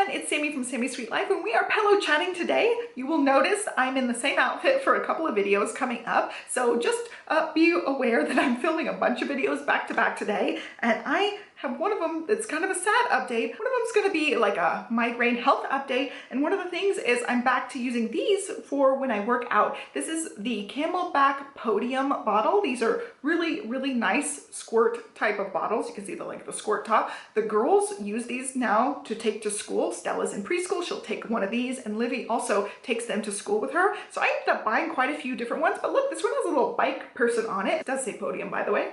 it's Sammy from Sammy's Sweet Life, and we are pillow chatting today. You will notice I'm in the same outfit for a couple of videos coming up, so just be aware that I'm filming a bunch of videos back to back today, and I have one of them that's kind of a sad update. One of them's going to be like a migraine health update, and one of the things is I'm back to using these for when I work out. This is the Camelback Podium bottle. These are really nice squirt type of bottles. You can see the squirt top. The girls use these now to take to school. Stella's in preschool, she'll take one of these, and Olivia also takes them to school with her. So I ended up buying quite a few different ones, but look, this one has a little bike person on it. It does say Podium, by the way.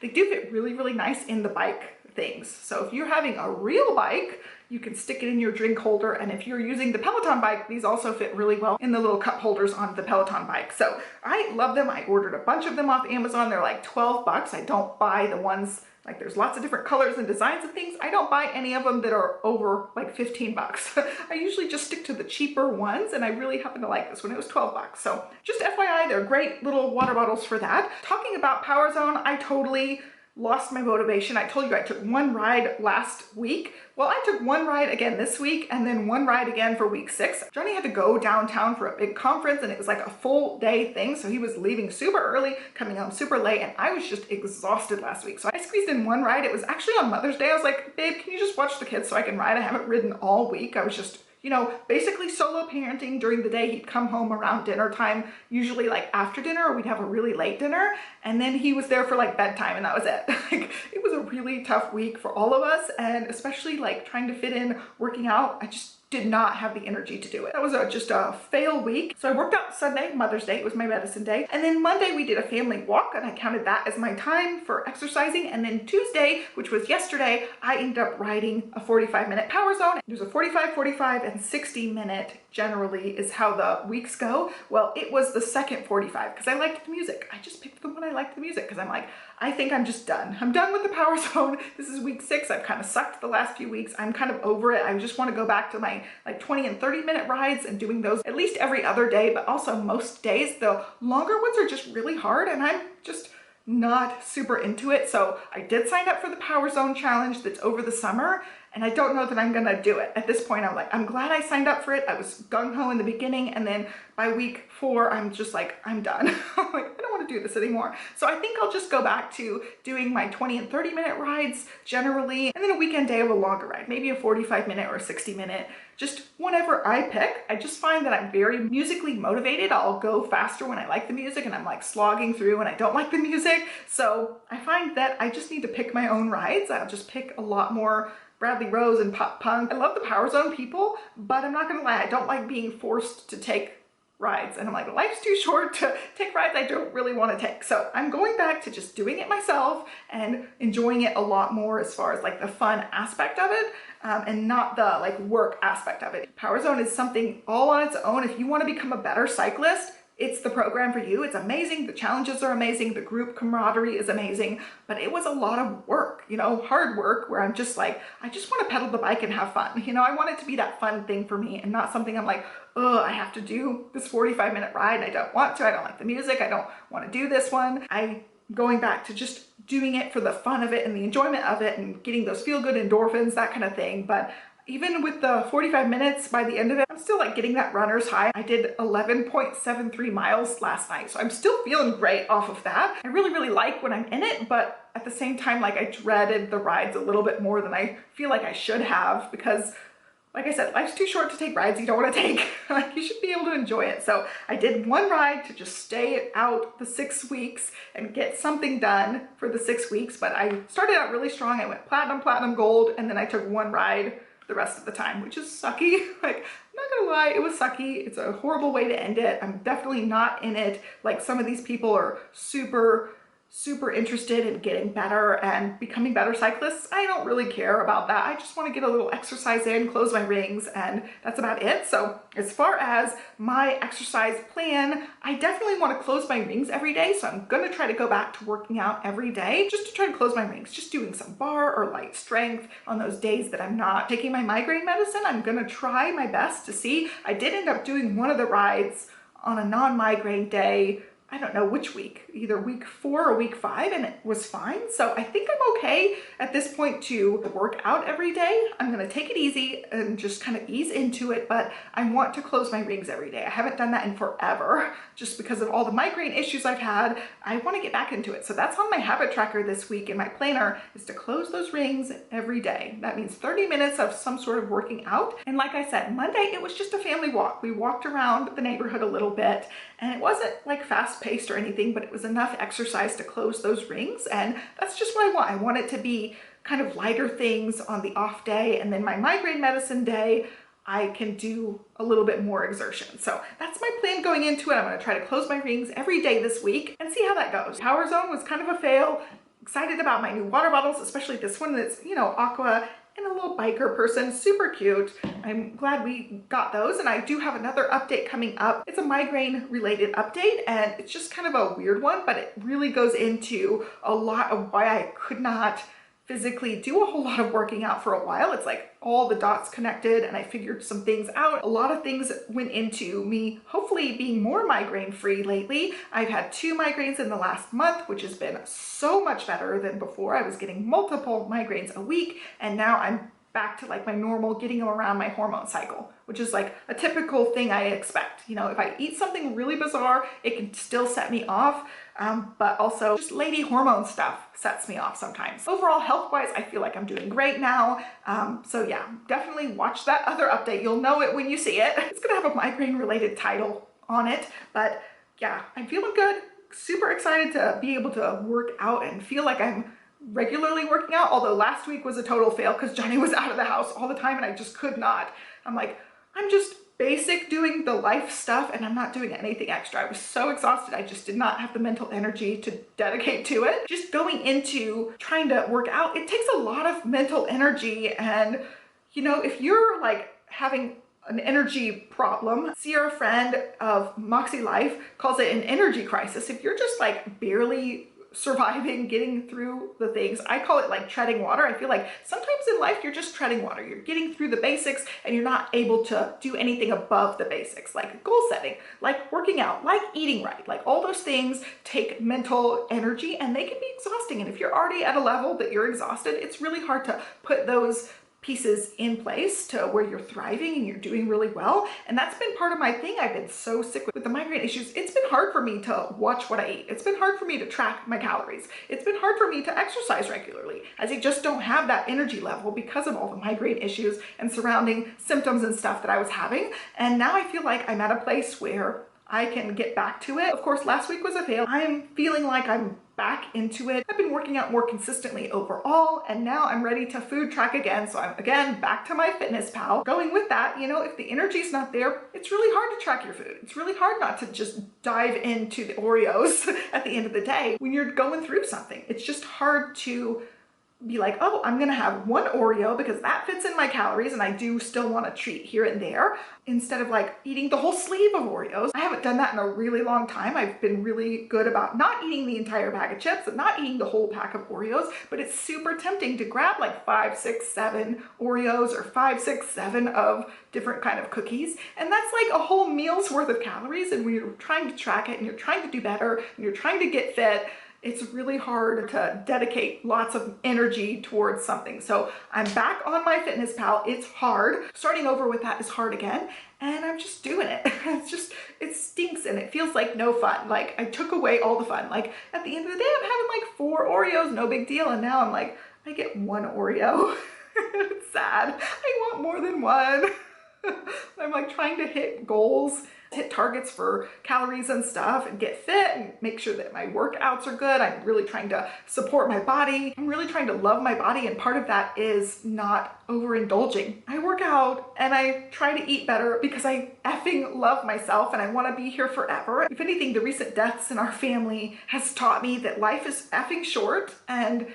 They do fit really nice in the bike things. So if you're having a real bike, you can stick it in your drink holder, and if you're using the Peloton bike, these also fit really well in the little cup holders on the Peloton bike. So I love them. I ordered a bunch of them off Amazon. They're like 12 bucks. I don't buy the ones, like there's lots of different colors and designs and things. I don't buy any of them that are over like 15 bucks. I usually just stick to the cheaper ones, and I really happen to like this one. It was 12 bucks. So just FYI, they're great little water bottles for that. Talking about Power Zone, I totally lost my motivation. I told you I took one ride last week. Well, I took one ride again this week, and then one ride again for week 6. Johnny had to go downtown for a big conference, and it was like a full day thing. So he was leaving super early, coming home super late, and I was just exhausted last week. So I squeezed in one ride. It was actually on Mother's Day. I was like, babe, can you just watch the kids so I can ride? I haven't ridden all week. I was just, you know, basically solo parenting during the day. He'd come home around dinner time, usually like after dinner, or we'd have a really late dinner, and then he was there for like bedtime, and that was it. Like, it was a really tough week for all of us, and especially like trying to fit in working out. I just did not have the energy to do it. That was just a fail week. So I worked out Sunday, Mother's Day, it was my medicine day. And then Monday we did a family walk, and I counted that as my time for exercising. And then Tuesday, which was yesterday, I ended up riding a 45-minute Power Zone. There's a 45, 45, and 60-minute generally is how the weeks go. Well, it was the second 45 because I liked the music. I just picked the one I liked the music because I'm like, I think I'm just done. I'm done with the Power Zone. This is week 6. I've kind of sucked the last few weeks. I'm kind of over it. I just want to go back to my like 20 and 30-minute rides and doing those at least every other day, but also most days. The longer ones are just really hard, and I'm just not super into it. So I did sign up for the Power Zone challenge that's over the summer, and I don't know that I'm gonna do it. At this point, I'm like, I'm glad I signed up for it. I was gung-ho in the beginning, and then by week 4, I'm just like, I'm done. I'm like, I don't want to do this anymore. So I think I'll just go back to doing my 20 and 30-minute rides generally, and then a weekend day of a longer ride, maybe a 45-minute or a 60-minute, just whatever I pick. I just find that I'm very musically motivated. I'll go faster when I like the music, and I'm like slogging through when I don't like the music. So I find that I just need to pick my own rides. I'll just pick a lot more Bradley Rose and pop punk. I love the Power Zone people, but I'm not gonna lie, I don't like being forced to take rides, and I'm like, life's too short to take rides I don't really want to take. So I'm going back to just doing it myself and enjoying it a lot more as far as like the fun aspect of it, and not the like work aspect of it. Power Zone is something all on its own. If you want to become a better cyclist, it's the program for you. It's amazing. The challenges are amazing. The group camaraderie is amazing, but it was a lot of work, you know, hard work, where I'm just like, I just want to pedal the bike and have fun. You know, I want it to be that fun thing for me, and not something I'm like, oh, I have to do this 45-minute ride. I don't want to. I don't like the music. I don't want to do this one. I'm going back to just doing it for the fun of it and the enjoyment of it and getting those feel-good endorphins, that kind of thing. But even with the 45 minutes, by the end of it, I'm still like getting that runner's high. I did 11.73 miles last night, so I'm still feeling great off of that. I really like when I'm in it, but at the same time, like, I dreaded the rides a little bit more than I feel like I should have, because like I said, life's too short to take rides you don't want to take. Like, you should be able to enjoy it. So I did one ride to just stay out the 6 weeks and get something done for the 6 weeks, but I started out really strong. I went platinum, gold, and then I took one ride the rest of the time, which is sucky. Like, I'm not gonna lie, it was sucky. It's a horrible way to end it. I'm definitely not in it like some of these people are super interested in getting better and becoming better cyclists. I don't really care about that. I just want to get a little exercise in, close my rings, and that's about it. So as far as my exercise plan, I definitely want to close my rings every day. So I'm going to try to go back to working out every day just to try to close my rings, just doing some bar or light strength on those days that I'm not taking my migraine medicine. I'm going to try my best to see. I did end up doing one of the rides on a non-migraine day. I don't know which week. either week 4 or week 5, and it was fine. So I think I'm okay at this point to work out every day. I'm gonna take it easy and just kind of ease into it, but I want to close my rings every day. I haven't done that in forever, just because of all the migraine issues I've had. I want to get back into it. So that's on my habit tracker this week in my planner, is to close those rings every day. That means 30 minutes of some sort of working out. And like I said, Monday, it was just a family walk. We walked around the neighborhood a little bit, and it wasn't like fast paced or anything, but it was enough exercise to close those rings. And that's just what I want. I want it to be kind of lighter things on the off day, and then my migraine medicine day, I can do a little bit more exertion. So that's my plan going into it. I'm gonna try to close my rings every day this week and see how that goes. Power Zone was kind of a fail. Excited about my new water bottles, especially this one that's, you know, aqua and a little biker person, super cute. I'm glad we got those, and I do have another update coming up. It's a migraine related update, and it's just kind of a weird one, but it really goes into a lot of why I could not physically do a whole lot of working out for a while. It's like all the dots connected, and I figured some things out. A lot of things went into me hopefully being more migraine free lately. I've had 2 migraines in the last month, which has been so much better than before. I was getting multiple migraines a week, and now I'm back to like my normal getting around my hormone cycle, which is like a typical thing I expect. You know, if I eat something really bizarre, it can still set me off. But also just lady hormone stuff sets me off sometimes. Overall, health-wise, I feel like I'm doing great now. So yeah, definitely watch that other update. You'll know it when you see it. It's gonna have a migraine-related title on it, but yeah, I'm feeling good. Super excited to be able to work out and feel like I'm regularly working out, although last week was a total fail because Johnny was out of the house all the time and I just could not. I'm like, I'm just basic doing the life stuff and I'm not doing anything extra. I was so exhausted. I just did not have the mental energy to dedicate to it. Just going into trying to work out, it takes a lot of mental energy. And you know, if you're like having an energy problem, Sierra friend of Moxie Life calls it an energy crisis. If you're just like barely surviving, getting through the things, I call it like treading water. I feel like sometimes in life you're just treading water. You're getting through the basics and you're not able to do anything above the basics, like goal setting, like working out, like eating right. Like all those things take mental energy and they can be exhausting. And if you're already at a level that you're exhausted, it's really hard to put those pieces in place to where you're thriving and you're doing really well. And that's been part of my thing. I've been so sick with the migraine issues. It's been hard for me to watch what I eat. It's been hard for me to track my calories. It's been hard for me to exercise regularly, as I just don't have that energy level because of all the migraine issues and surrounding symptoms and stuff that I was having. And now I feel like I'm at a place where I can get back to it. Of course, last week was a fail. I'm feeling like I'm back into it. I've been working out more consistently overall, and now I'm ready to food track again. So I'm again back to my fitness pal. Going with that, you know, if the energy's not there, it's really hard to track your food. It's really hard not to just dive into the Oreos at the end of the day when you're going through something. It's just hard to be like, oh, I'm gonna have one Oreo because that fits in my calories and I do still want a treat here and there, instead of like eating the whole sleeve of Oreos. I haven't done that in a really long time. I've been really good about not eating the entire bag of chips and not eating the whole pack of Oreos, but it's super tempting to grab like 5, 6, 7 Oreos or 5, 6, 7 of different kind of cookies. And that's like a whole meal's worth of calories. And when you're trying to track it and you're trying to do better and you're trying to get fit, it's really hard to dedicate lots of energy towards something. So I'm back on my fitness pal. It's hard. Starting over with that is hard again. And I'm just doing it. It's just, it stinks and it feels like no fun. Like I took away all the fun. Like at the end of the day, I'm having like 4 Oreos, no big deal. And now I'm like, I get 1 Oreo. It's sad. I want more than 1. I'm like trying to hit goals, hit targets for calories and stuff and get fit and make sure that my workouts are good. I'm really trying to support my body. I'm really trying to love my body, and part of that is not overindulging. I work out and I try to eat better because I effing love myself and I want to be here forever. If anything, the recent deaths in our family has taught me that life is effing short, and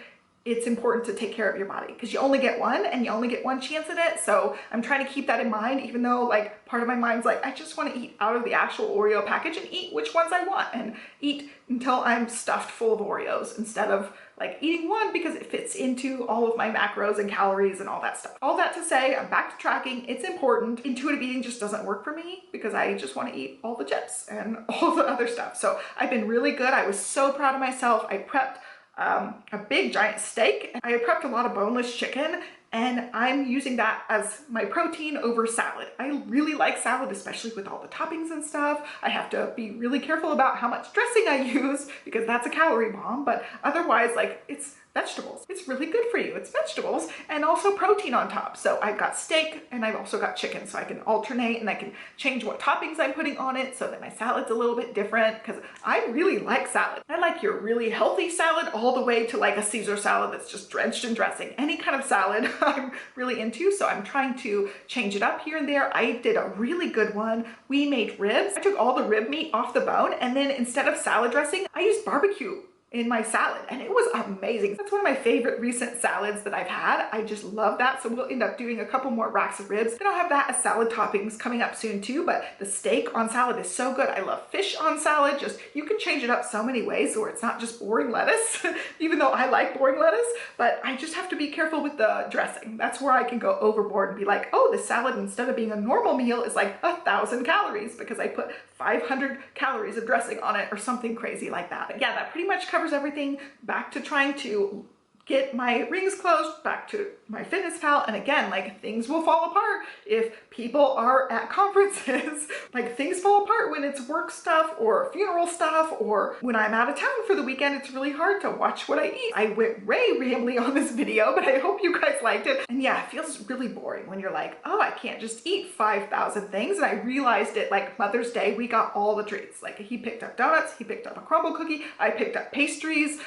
it's important to take care of your body because you only get one and you only get one chance at it. So I'm trying to keep that in mind, even though like part of my mind's like, I just want to eat out of the actual Oreo package and eat which ones I want and eat until I'm stuffed full of Oreos instead of like eating one because it fits into all of my macros and calories and all that stuff. All that to say, I'm back to tracking. It's important. Intuitive eating just doesn't work for me because I just want to eat all the chips and all the other stuff. So I've been really good. I was so proud of myself. I prepped a big giant steak. I prepped a lot of boneless chicken and I'm using that as my protein over salad. I really like salad, especially with all the toppings and stuff. I have to be really careful about how much dressing I use because that's a calorie bomb, but otherwise like it's vegetables. It's really good for you. It's vegetables and also protein on top. So I've got steak and I've also got chicken. So I can alternate and I can change what toppings I'm putting on it so that my salad's a little bit different because I really like salad. I like your really healthy salad all the way to like a Caesar salad that's just drenched in dressing. Any kind of salad I'm really into. So I'm trying to change it up here and there. I did a really good one. We made ribs. I took all the rib meat off the bone and then instead of salad dressing, I used barbecue in my salad and it was amazing. That's one of my favorite recent salads that I've had. I just love that. So we'll end up doing a couple more racks of ribs and I'll have that as salad toppings coming up soon too. But the steak on salad is so good. I love fish on salad. Just you can change it up so many ways where it's not just boring lettuce, even though I like boring lettuce, but I just have to be careful with the dressing. That's where I can go overboard and be like, oh, the salad instead of being a normal meal is like 1,000 calories because I put 500 calories of dressing on it or something crazy like that. But yeah, that pretty much covers everything. Back to trying to get my rings closed, back to my fitness pal. And again, like things will fall apart if people are at conferences. Like things fall apart when it's work stuff or funeral stuff, or when I'm out of town for the weekend, it's really hard to watch what I eat. I went way rambly on this video, but I hope you guys liked it. And yeah, it feels really boring when you're like, oh, I can't just eat 5,000 things. And I realized it like Mother's Day, we got all the treats. Like he picked up donuts, he picked up a crumble cookie, I picked up pastries.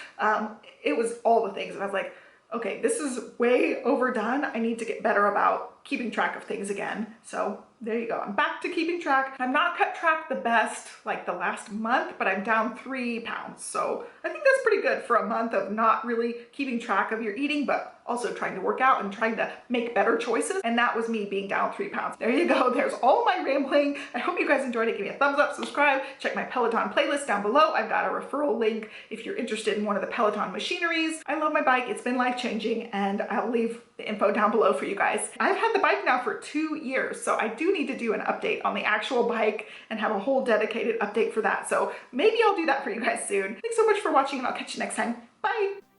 It was all the things. And I was like, okay, this is way overdone. I need to get better about keeping track of things again. So there you go. I'm back to keeping track. I've not cut track the best like the last month, but I'm down 3 pounds. So I think that's pretty good for a month of not really keeping track of your eating, but also trying to work out and trying to make better choices. And that was me being down 3 pounds. There you go. There's all my rambling. I hope you guys enjoyed it. Give me a thumbs up, subscribe, check my Peloton playlist down below. I've got a referral link if you're interested in one of the Peloton machineries. I love my bike. It's been life-changing and I'll leave the info down below for you guys. I've had the bike now for 2 years, so I do need to do an update on the actual bike and have a whole dedicated update for that. So maybe I'll do that for you guys soon. Thanks so much for watching and I'll catch you next time. Bye.